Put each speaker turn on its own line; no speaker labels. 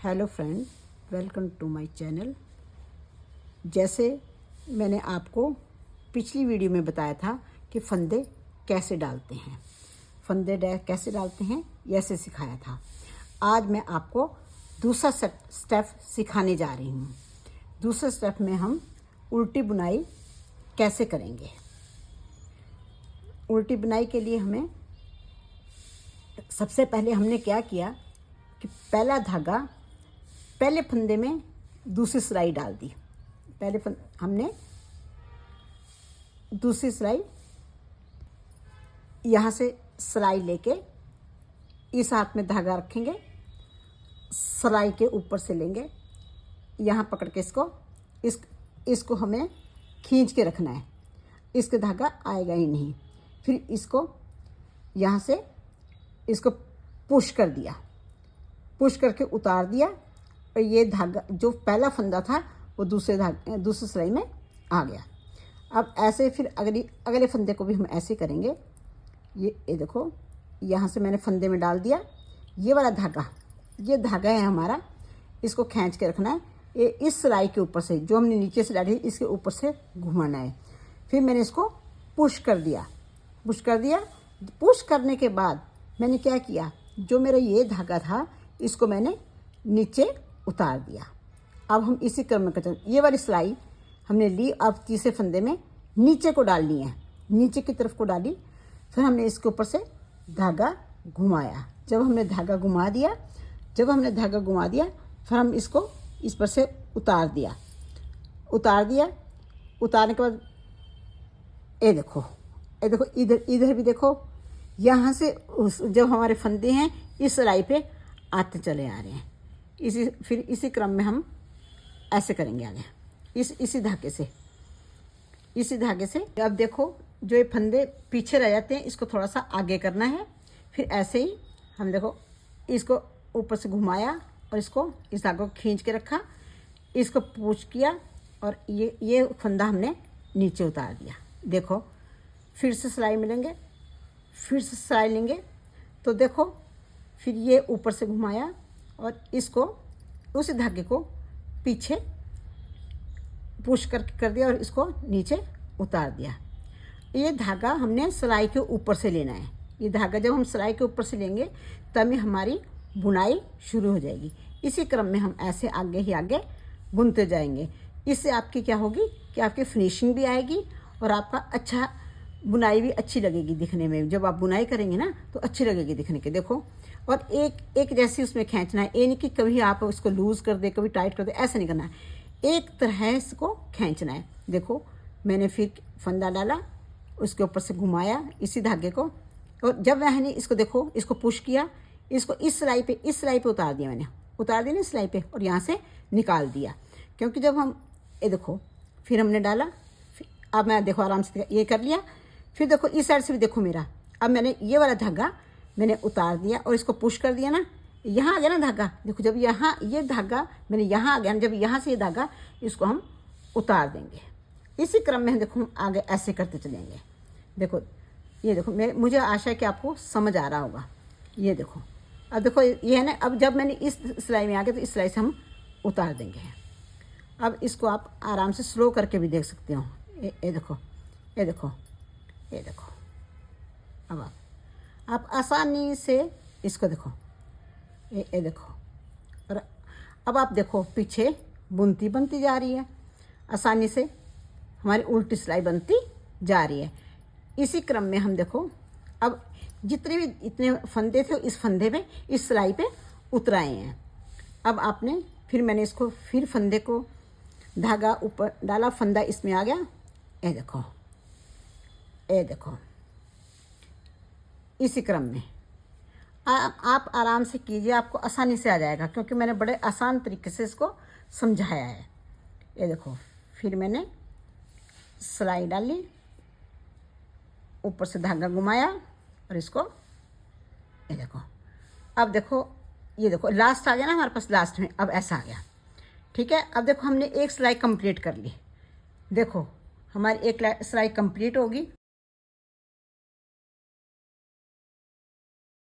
Hello friend, welcome to my channel. जैसे मैंने आपको पिछली वीडियो में बताया था कि फंदे कैसे डालते हैं, कैसे डालते हैं ये ऐसे सिखाया था। आज मैं आपको दूसरा स्टेप सिखाने जा रही हूँ। दूसरे स्टेप में हम उल्टी बुनाई कैसे करेंगे। उल्टी बुनाई के लिए हमें सबसे पहले हमने क्या किया कि पहला धागा पहले फंदे में दूसरी सिलाई डाल दी। हमने दूसरी सिलाई यहाँ से सिलाई लेके इस हाथ में धागा रखेंगे, सिलाई के ऊपर से लेंगे, यहाँ पकड़ के इसको हमें खींच के रखना है। इसके धागा आएगा ही नहीं। फिर इसको यहाँ से इसको पुश कर दिया, पुश करके उतार दिया और ये धागा जो पहला फंदा था वो दूसरे सिलाई में आ गया। अब ऐसे फिर अगले फंदे को भी हम ऐसे करेंगे। ये देखो, यहाँ से मैंने फंदे में डाल दिया। ये वाला धागा, ये धागा है हमारा, इसको खींच के रखना है। ये इस सिलाई के ऊपर से जो हमने नीचे से डाली इसके ऊपर से घुमाना है। फिर मैंने इसको पुश कर दिया। पुश करने के बाद मैंने क्या किया, जो मेरा ये धागा था इसको मैंने नीचे उतार दिया। अब हम इसी क्रम में करते हैं। ये वाली सिलाई हमने ली, अब तीसरे फंदे में नीचे को डालनी है, नीचे की तरफ को डाली। फिर हमने इसके ऊपर से धागा घुमाया। जब हमने धागा घुमा दिया फिर हम इसको इस पर से उतार दिया। उतारने के बाद ये देखो इधर भी देखो, यहाँ से जब हमारे फंदे हैं इस सिलाई पे आते चले आ रहे हैं। फिर इसी क्रम में हम ऐसे करेंगे आगे, इसी धागे से। अब देखो, जो ये फंदे पीछे रह जाते हैं इसको थोड़ा सा आगे करना है। फिर ऐसे ही हम देखो, इसको ऊपर से घुमाया और इसको इस धागे को खींच के रखा, इसको पुश किया और ये फंदा हमने नीचे उतार दिया। देखो, फिर से सिलाई मिलेंगे, फिर से सिलाई लेंगे तो देखो, फिर ये ऊपर से घुमाया और इसको उस धागे को पीछे पुश कर दिया और इसको नीचे उतार दिया। ये धागा हमने सिलाई के ऊपर से लेना है। ये धागा जब हम सिलाई के ऊपर से लेंगे तभी हमारी बुनाई शुरू हो जाएगी। इसी क्रम में हम ऐसे आगे बुनते जाएंगे। इससे आपकी क्या होगी कि आपकी फिनिशिंग भी आएगी और आपका अच्छा बुनाई भी अच्छी लगेगी दिखने में। जब आप बुनाई करेंगे ना तो अच्छी लगेगी दिखने के। देखो, और एक जैसी उसमें खींचना है। ये नहीं कि कभी आप उसको लूज़ कर दे, कभी टाइट कर दे, ऐसा नहीं करना है। एक तरह इसको खींचना है। देखो, मैंने फिर फंदा डाला, उसके ऊपर से घुमाया इसी धागे को, और जब मैंने इसको देखो, इसको पुश किया, इसको इस सिलाई पे उतार दिया। मैंने उतार दिया ना सिलाई पे और यहाँ से निकाल दिया। क्योंकि जब हम ये देखो, फिर हमने डाला, अब मैं देखो आराम से ये कर लिया। फिर देखो इस साइड से भी देखो मेरा, अब मैंने ये वाला धागा मैंने उतार दिया और इसको पुश कर दिया ना, यहाँ आ गया ना धागा। देखो, जब यहाँ ये धागा मैंने यहाँ आ गया ना, जब यहाँ से ये धागा इसको हम उतार देंगे। इसी क्रम में देखो हम आगे ऐसे करते चलेंगे। देखो, ये देखो, मुझे आशा है कि आपको समझ आ रहा होगा। ये देखो, अब देखो ये है ना, अब जब मैंने इस सिलाई में आ गया तो इस सिलाई से हम उतार देंगे। अब इसको आप आराम से स्लो करके भी देख सकते हो। ये देखो। अब आप आसानी से इसको देखो, ये देखो, और अब आप देखो पीछे बनती जा रही है। आसानी से हमारी उल्टी सिलाई बनती जा रही है। इसी क्रम में हम देखो, अब जितने भी इतने फंदे थे इस फंदे में इस सिलाई पे उतराए हैं। अब आपने फिर मैंने इसको फिर फंदे को धागा ऊपर डाला, फंदा इसमें आ गया। ये देखो, इसी क्रम में आप आराम से कीजिए, आपको आसानी से आ जाएगा, क्योंकि मैंने बड़े आसान तरीके से इसको समझाया है। ये देखो, फिर मैंने सिलाई डाली, ऊपर से धागा घुमाया और इसको ये देखो। अब देखो, ये देखो लास्ट आ गया ना हमारे पास, लास्ट में अब ऐसा आ गया। ठीक है, अब देखो हमने एक सिलाई कंप्लीट कर ली। देखो, हमारी एक सिलाई कंप्लीट होगी